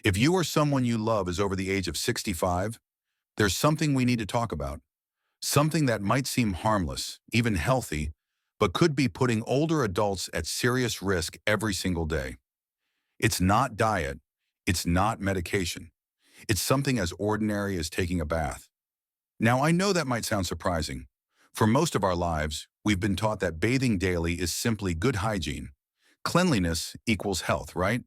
If you or someone you love is over the age of 65, there's something we need to talk about. Something that might seem harmless, even healthy, but could be putting older adults at serious risk every single day. It's not diet. It's not medication. It's something as ordinary as taking a bath. Now, I know that might sound surprising. For most of our lives, we've been taught that bathing daily is simply good hygiene. Cleanliness equals health, right?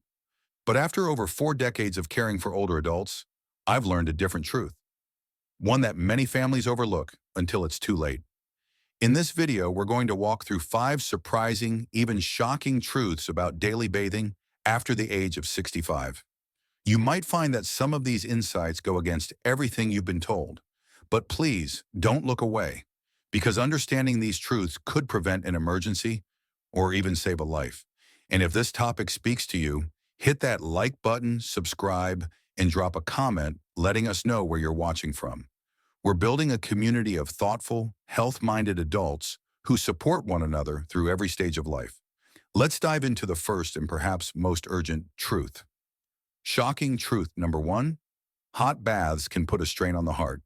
But after over 4 decades of caring for older adults, I've learned a different truth. One that many families overlook until it's too late. In this video, we're going to walk through 5 surprising, even shocking truths about daily bathing after the age of 65. You might find that some of these insights go against everything you've been told, but please don't look away, because understanding these truths could prevent an emergency or even save a life. And if this topic speaks to you, hit that like button, subscribe, and drop a comment letting us know where you're watching from. We're building a community of thoughtful, health-minded adults who support one another through every stage of life. Let's dive into the first and perhaps most urgent truth. Shocking truth number 1, hot baths can put a strain on the heart.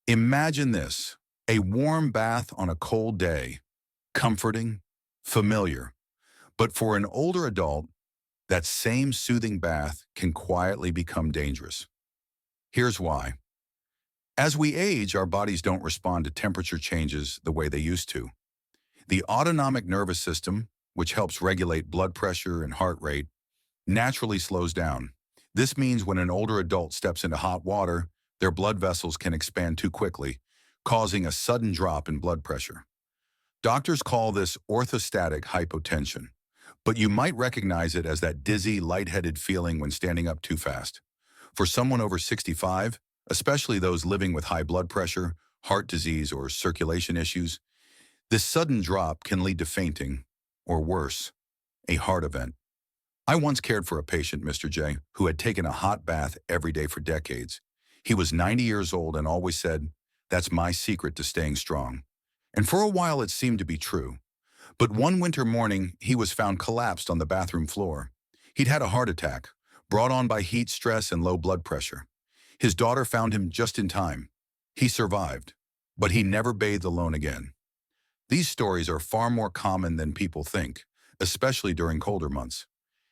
Imagine this, a warm bath on a cold day, comforting, familiar. But for an older adult, that same soothing bath can quietly become dangerous. Here's why. As we age, our bodies don't respond to temperature changes the way they used to. The autonomic nervous system, which helps regulate blood pressure and heart rate, naturally slows down. This means when an older adult steps into hot water, their blood vessels can expand too quickly, causing a sudden drop in blood pressure. Doctors call this orthostatic hypotension, but you might recognize it as that dizzy, lightheaded feeling when standing up too fast. For someone over 65, especially those living with high blood pressure, heart disease, or circulation issues, this sudden drop can lead to fainting, or worse, a heart event. I once cared for a patient, Mr. J, who had taken a hot bath every day for decades. He was 90 years old and always said, "That's my secret to staying strong." And for a while it seemed to be true. But one winter morning, he was found collapsed on the bathroom floor. He'd had a heart attack, brought on by heat stress and low blood pressure. His daughter found him just in time. He survived, but he never bathed alone again. These stories are far more common than people think, especially during colder months.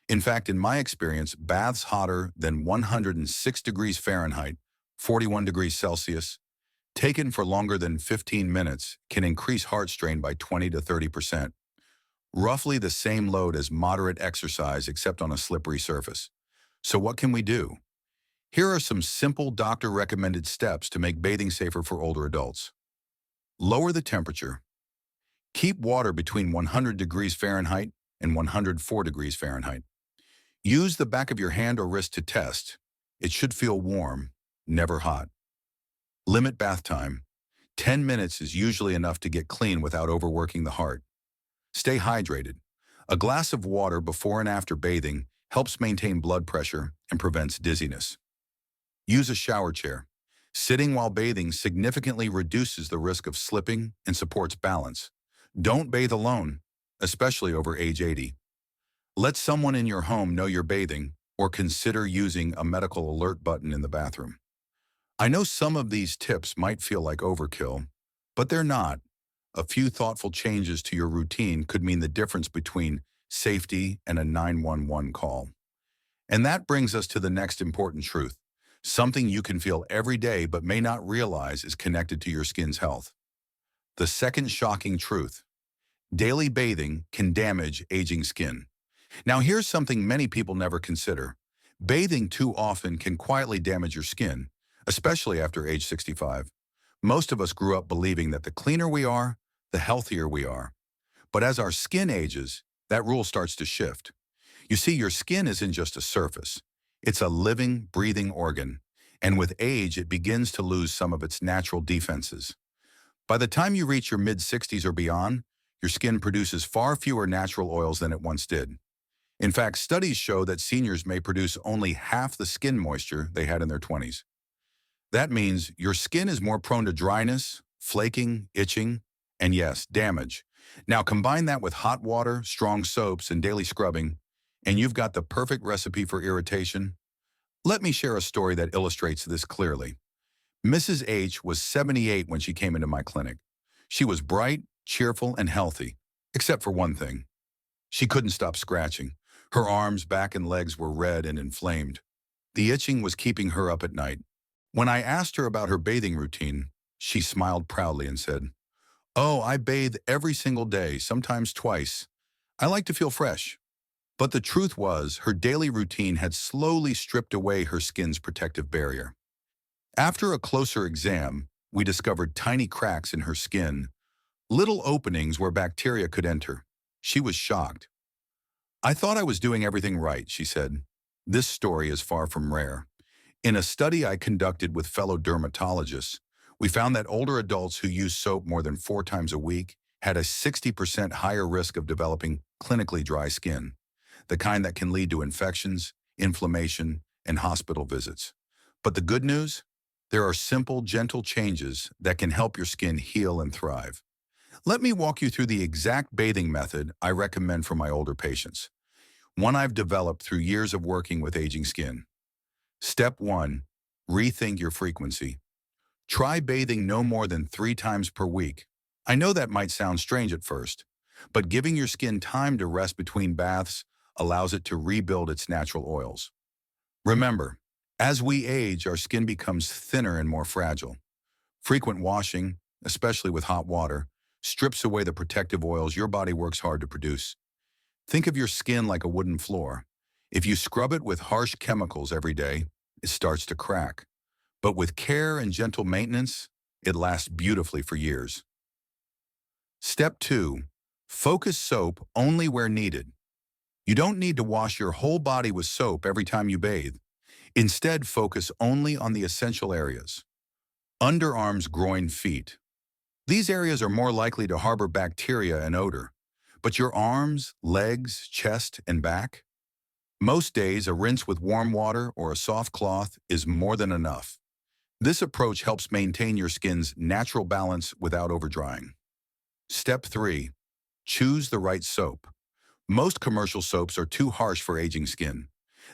In fact, in my experience, baths hotter than 106 degrees Fahrenheit, 41 degrees Celsius, taken for longer than 15 minutes can increase heart strain by 20 to 30%, roughly the same load as moderate exercise except on a slippery surface. So what can we do? Here are some simple doctor-recommended steps to make bathing safer for older adults. Lower the temperature. Keep water between 100 degrees Fahrenheit and 104 degrees Fahrenheit. Use the back of your hand or wrist to test. It should feel warm, never hot. Limit bath time. 10 minutes is usually enough to get clean without overworking the heart. Stay hydrated. A glass of water before and after bathing helps maintain blood pressure and prevents dizziness. Use a shower chair. Sitting while bathing significantly reduces the risk of slipping and supports balance. Don't bathe alone, especially over age 80. Let someone in your home know you're bathing, or consider using a medical alert button in the bathroom. I know some of these tips might feel like overkill, but they're not. A few thoughtful changes to your routine could mean the difference between safety and a 911 call. And that brings us to the next important truth, something you can feel every day but may not realize is connected to your skin's health. The second shocking truth: daily bathing can damage aging skin. Now here's something many people never consider. Bathing too often can quietly damage your skin, especially after age 65. Most of us grew up believing that the cleaner we are, the healthier we are. But as our skin ages, that rule starts to shift. You see, your skin isn't just a surface. It's a living, breathing organ, and with age, it begins to lose some of its natural defenses. By the time you reach your mid-60s or beyond, your skin produces far fewer natural oils than it once did. In fact, studies show that seniors may produce only half the skin moisture they had in their 20s. That means your skin is more prone to dryness, flaking, itching, and yes, damage. Now combine that with hot water, strong soaps, and daily scrubbing, and you've got the perfect recipe for irritation Let me share a story that illustrates this clearly. Mrs. H was 78 when she came into my clinic. She was bright, cheerful, and healthy, except for one thing. She couldn't stop scratching. Her arms, back, and legs were red and inflamed. The itching was keeping her up at night. When I asked her about her bathing routine, she smiled proudly and said, "Oh, I bathe every single day, sometimes twice. I like to feel fresh." But the truth was, her daily routine had slowly stripped away her skin's protective barrier. After a closer exam, we discovered tiny cracks in her skin, little openings where bacteria could enter. She was shocked. "I thought I was doing everything right," she said. This story is far from rare. In a study I conducted with fellow dermatologists, we found that older adults who use soap more than 4 times a week had a 60% higher risk of developing clinically dry skin, the kind that can lead to infections, inflammation, and hospital visits. But the good news? There are simple, gentle changes that can help your skin heal and thrive. Let me walk you through the exact bathing method I recommend for my older patients, one I've developed through years of working with aging skin. Step 1. Rethink your frequency. Try bathing no more than 3 times per week. I know that might sound strange at first, but giving your skin time to rest between baths allows it to rebuild its natural oils. Remember, as we age, our skin becomes thinner and more fragile. Frequent washing, especially with hot water, strips away the protective oils your body works hard to produce. Think of your skin like a wooden floor. If you scrub it with harsh chemicals every day, it starts to crack. But with care and gentle maintenance, it lasts beautifully for years. Step 2. Focus soap only where needed. You don't need to wash your whole body with soap every time you bathe. Instead, focus only on the essential areas. Underarms, groin, feet. These areas are more likely to harbor bacteria and odor. But your arms, legs, chest, and back? Most days, a rinse with warm water or a soft cloth is more than enough. This approach helps maintain your skin's natural balance without overdrying. Step 3. Choose the right soap. Most commercial soaps are too harsh for aging skin.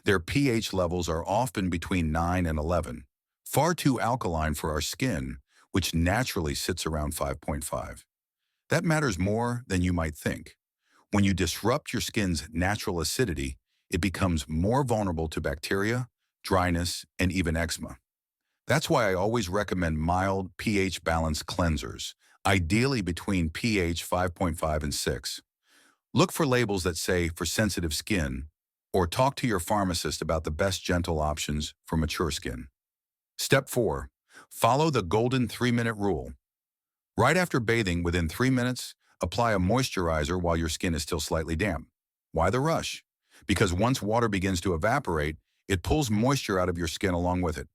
Their pH levels are often between 9 and 11, far too alkaline for our skin, which naturally sits around 5.5. That matters more than you might think. When you disrupt your skin's natural acidity, it becomes more vulnerable to bacteria, dryness, and even eczema. That's why I always recommend mild pH-balanced cleansers, ideally between pH 5.5 and 6. Look for labels that say "for sensitive skin," or talk to your pharmacist about the best gentle options for mature skin. Step 4. Follow the golden 3-minute rule. Right after bathing, within 3 minutes, apply a moisturizer while your skin is still slightly damp. Why the rush? Because once water begins to evaporate, it pulls moisture out of your skin along with it.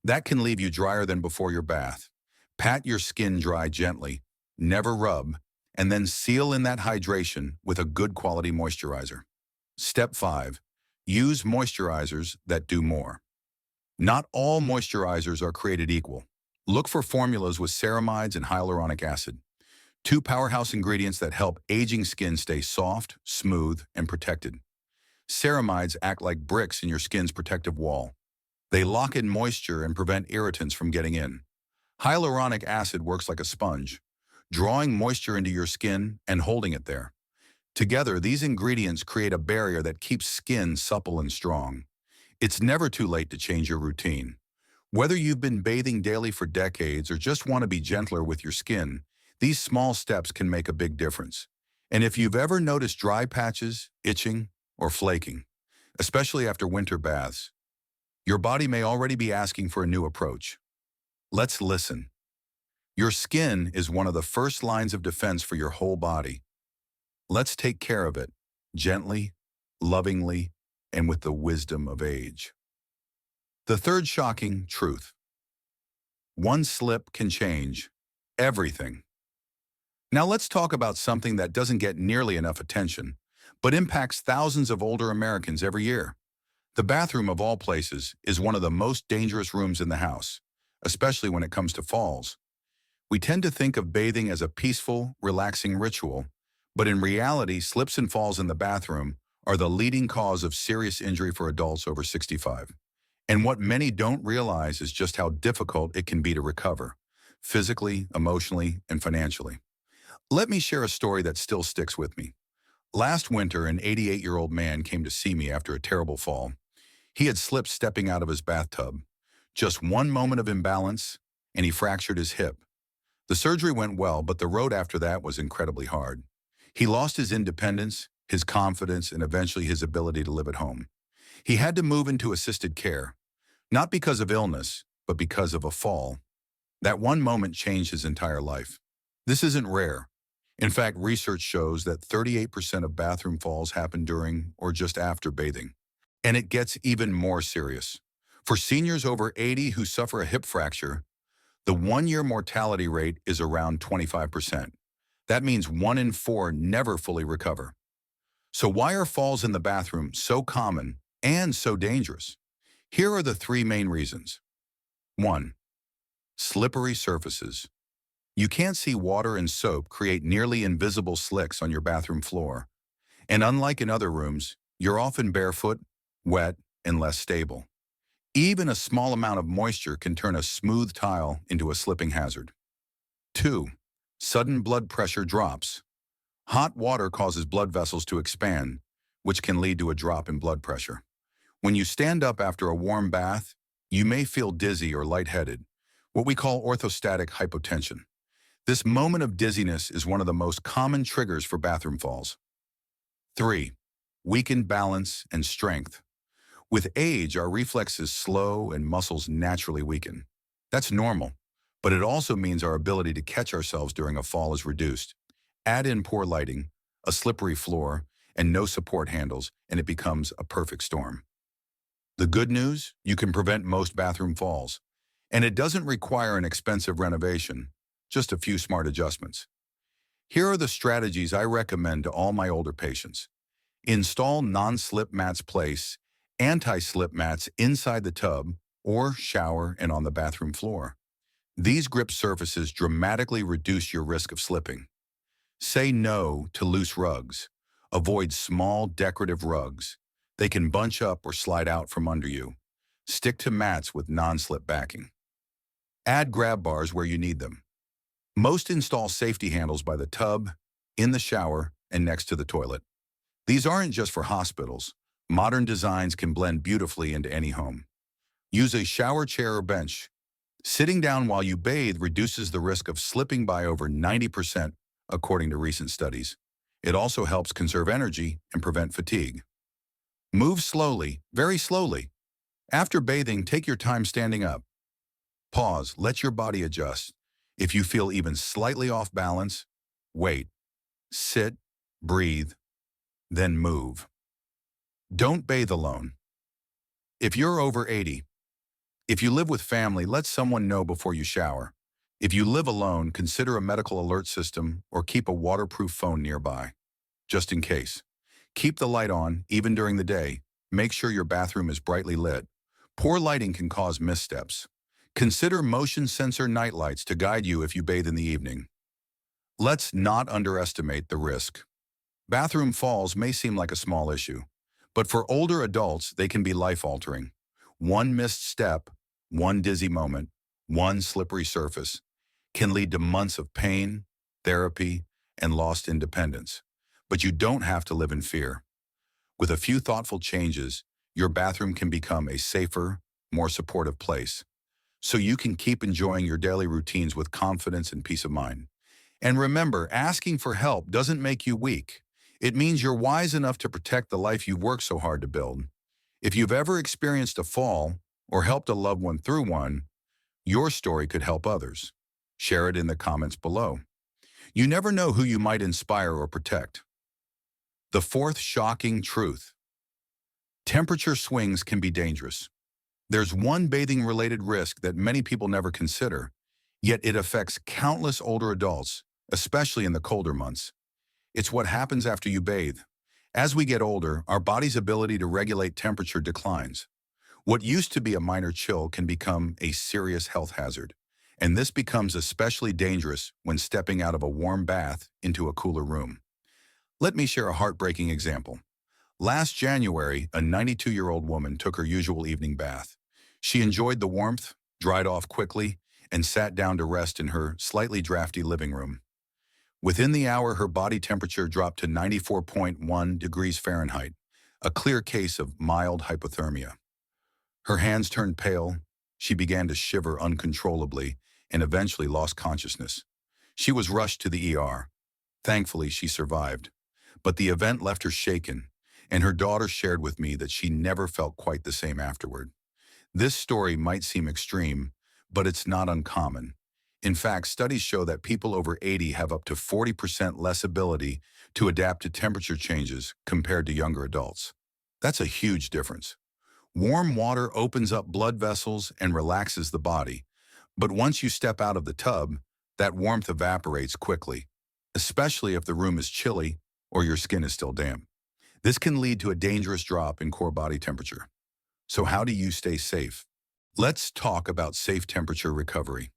That can leave you drier than before your bath. Pat your skin dry gently, never rub, and then seal in that hydration with a good quality moisturizer. Step 5. Use moisturizers that do more. Not all moisturizers are created equal. Look for formulas with ceramides and hyaluronic acid, 2 powerhouse ingredients that help aging skin stay soft, smooth, and protected. Ceramides act like bricks in your skin's protective wall. They lock in moisture and prevent irritants from getting in. Hyaluronic acid works like a sponge, drawing moisture into your skin and holding it there. Together, these ingredients create a barrier that keeps skin supple and strong. It's never too late to change your routine. Whether you've been bathing daily for decades or just want to be gentler with your skin, these small steps can make a big difference. And if you've ever noticed dry patches, itching, or flaking, especially after winter baths, your body may already be asking for a new approach. Let's listen. Your skin is one of the first lines of defense for your whole body. Let's take care of it, gently, lovingly, and with the wisdom of age. The third shocking truth. One slip can change everything. Now let's talk about something that doesn't get nearly enough attention, but impacts thousands of older Americans every year. The bathroom, of all places, is one of the most dangerous rooms in the house, especially when it comes to falls. We tend to think of bathing as a peaceful, relaxing ritual, but in reality, slips and falls in the bathroom are the leading cause of serious injury for adults over 65. And what many don't realize is just how difficult it can be to recover, physically, emotionally, and financially. Let me share a story that still sticks with me. Last winter, an 88-year-old man came to see me after a terrible fall. He had slipped stepping out of his bathtub. Just one moment of imbalance, and he fractured his hip. The surgery went well, but the road after that was incredibly hard. He lost his independence, his confidence, and eventually his ability to live at home. He had to move into assisted care, not because of illness, but because of a fall. That one moment changed his entire life. This isn't rare. In fact, research shows that 38% of bathroom falls happen during or just after bathing. And it gets even more serious. For seniors over 80 who suffer a hip fracture, the one-year mortality rate is around 25%. That means 1 in 4 never fully recover. So why are falls in the bathroom so common and so dangerous? Here are the 3 main reasons. 1. Slippery surfaces. You can't see water and soap create nearly invisible slicks on your bathroom floor. And unlike in other rooms, you're often barefoot, wet, and less stable. Even a small amount of moisture can turn a smooth tile into a slipping hazard. 2. Sudden blood pressure drops. Hot water causes blood vessels to expand, which can lead to a drop in blood pressure. When you stand up after a warm bath, you may feel dizzy or lightheaded, what we call orthostatic hypotension. This moment of dizziness is one of the most common triggers for bathroom falls. 3. Weakened balance and strength. With age, our reflexes slow and muscles naturally weaken. That's normal, but it also means our ability to catch ourselves during a fall is reduced. Add in poor lighting, a slippery floor, and no support handles, and it becomes a perfect storm. The good news, you can prevent most bathroom falls, and it doesn't require an expensive renovation, just a few smart adjustments. Here are the strategies I recommend to all my older patients. Install non-slip mats. Place anti-slip mats inside the tub or shower and on the bathroom floor. These grip surfaces dramatically reduce your risk of slipping. Say no to loose rugs. Avoid small decorative rugs. They can bunch up or slide out from under you. Stick to mats with non-slip backing. Add grab bars where you need them. Most install safety handles by the tub, in the shower, and next to the toilet. These aren't just for hospitals. Modern designs can blend beautifully into any home. Use a shower chair or bench. Sitting down while you bathe reduces the risk of slipping by over 90%, according to recent studies. It also helps conserve energy and prevent fatigue. Move slowly, very slowly. After bathing, take your time standing up. Pause, let your body adjust. If you feel even slightly off balance, wait, sit, breathe, then move. Don't bathe alone. If you're over 80, if you live with family, let someone know before you shower. If you live alone, consider a medical alert system or keep a waterproof phone nearby, just in case. Keep the light on, even during the day. Make sure your bathroom is brightly lit. Poor lighting can cause missteps. Consider motion sensor nightlights to guide you if you bathe in the evening. Let's not underestimate the risk. Bathroom falls may seem like a small issue, but for older adults, they can be life-altering. One missed step, one dizzy moment, one slippery surface can lead to months of pain, therapy, and lost independence. But you don't have to live in fear. With a few thoughtful changes, your bathroom can become a safer, more supportive place, so you can keep enjoying your daily routines with confidence and peace of mind. And remember, asking for help doesn't make you weak. It means you're wise enough to protect the life you've worked so hard to build. If you've ever experienced a fall or helped a loved one through one, your story could help others. Share it in the comments below. You never know who you might inspire or protect. The fourth shocking truth. Temperature swings can be dangerous. There's one bathing-related risk that many people never consider, yet it affects countless older adults, especially in the colder months. It's what happens after you bathe. As we get older, our body's ability to regulate temperature declines. What used to be a minor chill can become a serious health hazard, and this becomes especially dangerous when stepping out of a warm bath into a cooler room. Let me share a heartbreaking example. Last January, a 92-year-old woman took her usual evening bath. She enjoyed the warmth, dried off quickly, and sat down to rest in her slightly drafty living room. Within the hour, her body temperature dropped to 94.1 degrees Fahrenheit, a clear case of mild hypothermia. Her hands turned pale, she began to shiver uncontrollably, and eventually lost consciousness. She was rushed to the ER. Thankfully, she survived. But the event left her shaken, and her daughter shared with me that she never felt quite the same afterward. This story might seem extreme, but it's not uncommon. In fact, studies show that people over 80 have up to 40% less ability to adapt to temperature changes compared to younger adults. That's a huge difference. Warm water opens up blood vessels and relaxes the body, but once you step out of the tub, that warmth evaporates quickly, especially if the room is chilly or your skin is still damp. This can lead to a dangerous drop in core body temperature. So how do you stay safe? Let's talk about safe temperature recovery.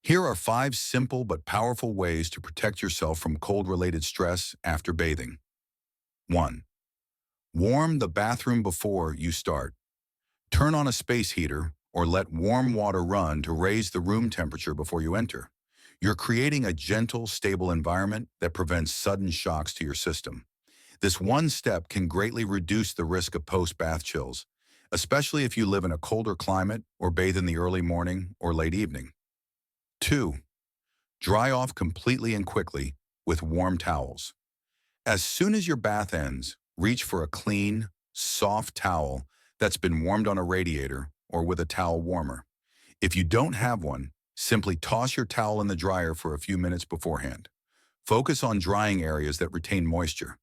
Here are 5 simple but powerful ways to protect yourself from cold-related stress after bathing. 1. Warm the bathroom before you start. Turn on a space heater or let warm water run to raise the room temperature before you enter. You're creating a gentle, stable environment that prevents sudden shocks to your system. This one step can greatly reduce the risk of post-bath chills, especially if you live in a colder climate or bathe in the early morning or late evening. 2. Dry off completely and quickly with warm towels. As soon as your bath ends, reach for a clean, soft towel that's been warmed on a radiator or with a towel warmer. If you don't have one, simply toss your towel in the dryer for a few minutes beforehand. Focus on drying areas that retain moisture: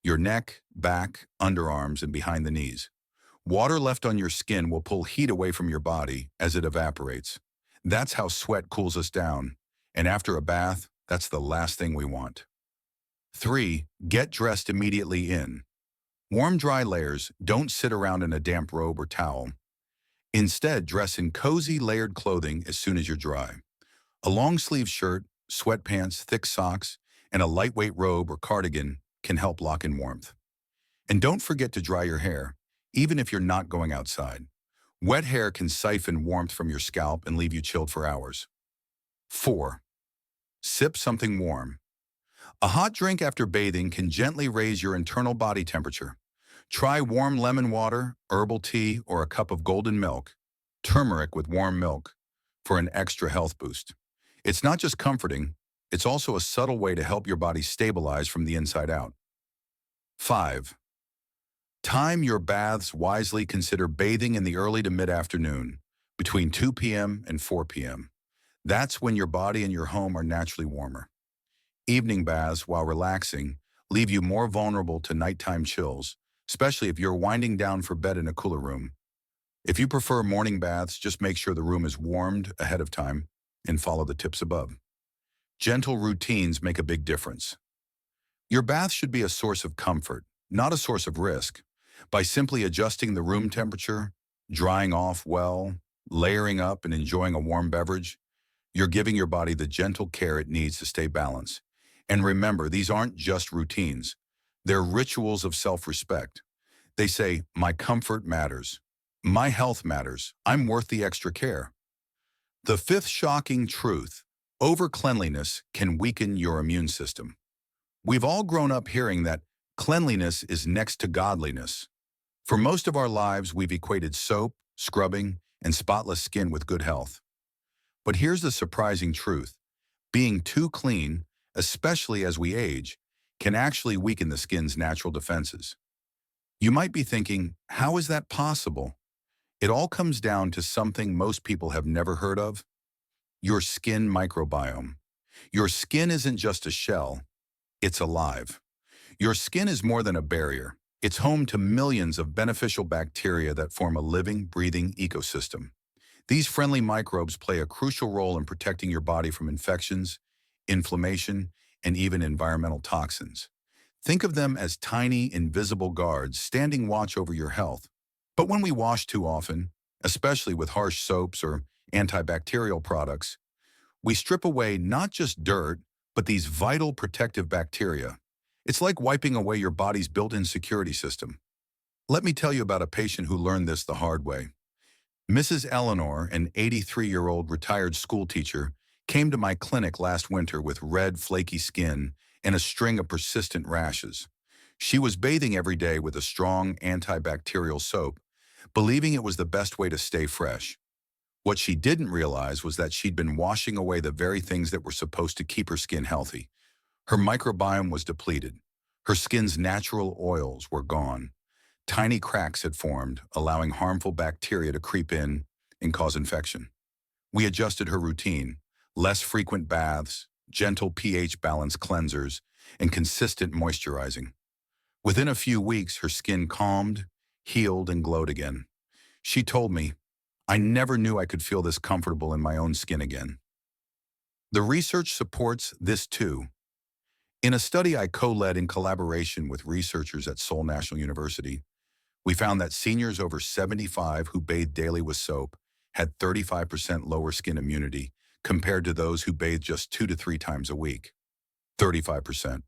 your neck, back, underarms, and behind the knees. Water left on your skin will pull heat away from your body as it evaporates. That's how sweat cools us down, and after a bath, that's the last thing we want. 3. Get dressed immediately in. Warm, dry layers don't sit around in a damp robe or towel. Instead, dress in cozy, layered clothing as soon as you're dry. A long-sleeve shirt, sweatpants, thick socks, and a lightweight robe or cardigan can help lock in warmth. And don't forget to dry your hair, even if you're not going outside. Wet hair can siphon warmth from your scalp and leave you chilled for hours. 4. Sip something warm. A hot drink after bathing can gently raise your internal body temperature. Try warm lemon water, herbal tea, or a cup of golden milk, turmeric with warm milk, for an extra health boost. It's not just comforting, it's also a subtle way to help your body stabilize from the inside out. 5. Time your baths wisely. Consider bathing in the early to mid-afternoon, between 2 p.m. and 4 p.m. That's when your body and your home are naturally warmer. Evening baths, while relaxing, leave you more vulnerable to nighttime chills, especially if you're winding down for bed in a cooler room. If you prefer morning baths, just make sure the room is warmed ahead of time and follow the tips above. Gentle routines make a big difference. Your bath should be a source of comfort, not a source of risk. By simply adjusting the room temperature, drying off well, layering up, and enjoying a warm beverage, you're giving your body the gentle care it needs to stay balanced. And remember, these aren't just routines. They're rituals of self-respect. They say, my comfort matters. My health matters. I'm worth the extra care. The 5th shocking truth: over-cleanliness can weaken your immune system. We've all grown up hearing that cleanliness is next to godliness. For most of our lives, we've equated soap, scrubbing, and spotless skin with good health. But here's the surprising truth: being too clean, especially as we age, can actually weaken the skin's natural defenses. You might be thinking, how is that possible? It all comes down to something most people have never heard of: your skin microbiome. Your skin isn't just a shell, it's alive. Your skin is more than a barrier. It's home to millions of beneficial bacteria that form a living, breathing ecosystem. These friendly microbes play a crucial role in protecting your body from infections, inflammation, and even environmental toxins. Think of them as tiny, invisible guards standing watch over your health. But when we wash too often, especially with harsh soaps or antibacterial products, we strip away not just dirt, but these vital protective bacteria. It's like wiping away your body's built-in security system. Let me tell you about a patient who learned this the hard way. Mrs. Eleanor, an 83-year-old retired school teacher, came to my clinic last winter with red, flaky skin and a string of persistent rashes. She was bathing every day with a strong antibacterial soap, believing it was the best way to stay fresh. What she didn't realize was that she'd been washing away the very things that were supposed to keep her skin healthy. Her microbiome was depleted. Her skin's natural oils were gone. Tiny cracks had formed, allowing harmful bacteria to creep in and cause infection. We adjusted her routine: less frequent baths, gentle pH balance cleansers, and consistent moisturizing. Within a few weeks, her skin calmed, healed, and glowed again. She told me, "I never knew I could feel this comfortable in my own skin again." The research supports this too. In a study I co-led in collaboration with researchers at Seoul National University, we found that seniors over 75 who bathed daily with soap had 35% lower skin immunity compared to those who bathed just 2 to 3 times a week. 35%.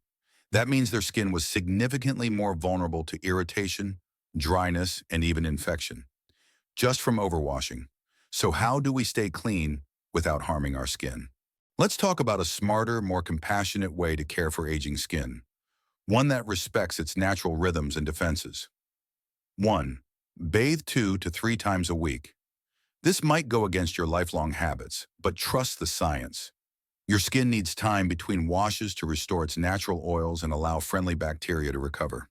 That means their skin was significantly more vulnerable to irritation, dryness, and even infection, just from overwashing. So how do we stay clean without harming our skin? Let's talk about a smarter, more compassionate way to care for aging skin, one that respects its natural rhythms and defenses. 1. Bathe 2 to 3 times a week. This might go against your lifelong habits, but trust the science. Your skin needs time between washes to restore its natural oils and allow friendly bacteria to recover.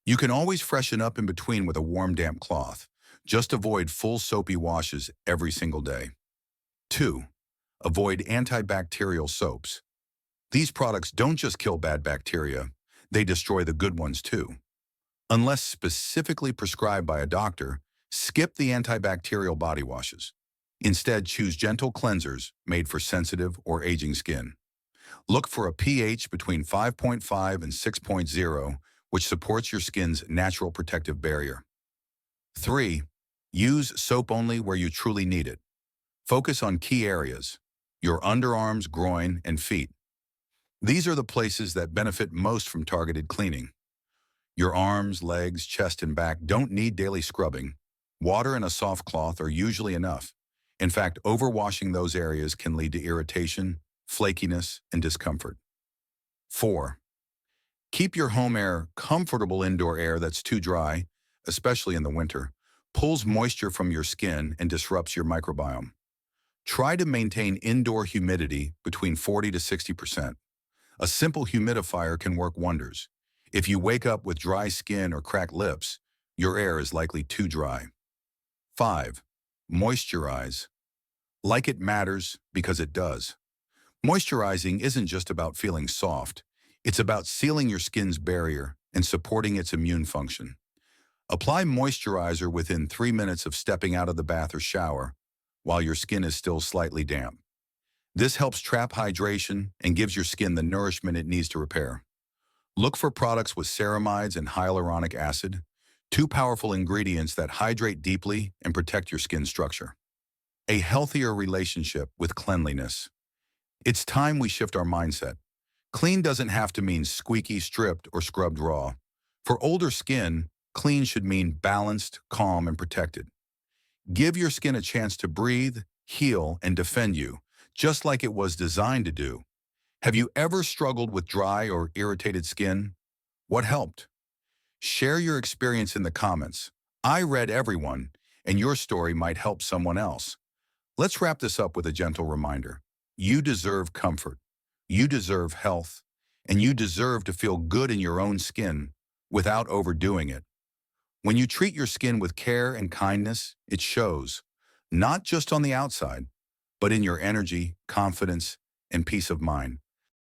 You can always freshen up in between with a warm, damp cloth. Just avoid full soapy washes every single day. 2. Avoid antibacterial soaps. These products don't just kill bad bacteria, they destroy the good ones too. Unless specifically prescribed by a doctor, skip the antibacterial body washes. Instead, choose gentle cleansers made for sensitive or aging skin. Look for a pH between 5.5 and 6.0, which supports your skin's natural protective barrier. 3. Use soap only where you truly need it. Focus on key areas: your underarms, groin, and feet. These are the places that benefit most from targeted cleaning. Your arms, legs, chest, and back don't need daily scrubbing. Water and a soft cloth are usually enough. In fact, overwashing those areas can lead to irritation, flakiness, and discomfort. 4. Keep your home air comfortable. Indoor air that's too dry, especially in the winter, pulls moisture from your skin and disrupts your microbiome. Try to maintain indoor humidity between 40 to 60%. A simple humidifier can work wonders. If you wake up with dry skin or cracked lips, your air is likely too dry. 5. Moisturize. Like it matters because it does. Moisturizing isn't just about feeling soft. It's about sealing your skin's barrier and supporting its immune function. Apply moisturizer within 3 minutes of stepping out of the bath or shower while your skin is still slightly damp. This helps trap hydration and gives your skin the nourishment it needs to repair. Look for products with ceramides and hyaluronic acid, two powerful ingredients that hydrate deeply and protect your skin structure. A healthier relationship with cleanliness. It's time we shift our mindset. Clean doesn't have to mean squeaky, stripped, or scrubbed raw. For older skin, clean should mean balanced, calm, and protected. Give your skin a chance to breathe, heal, and defend you, just like it was designed to do. Have you ever struggled with dry or irritated skin? What helped? Share your experience in the comments. I read everyone, and your story might help someone else. Let's wrap this up with a gentle reminder. You deserve comfort, you deserve health, and you deserve to feel good in your own skin without overdoing it. When you treat your skin with care and kindness, it shows, not just on the outside, but in your energy, confidence, and peace of mind.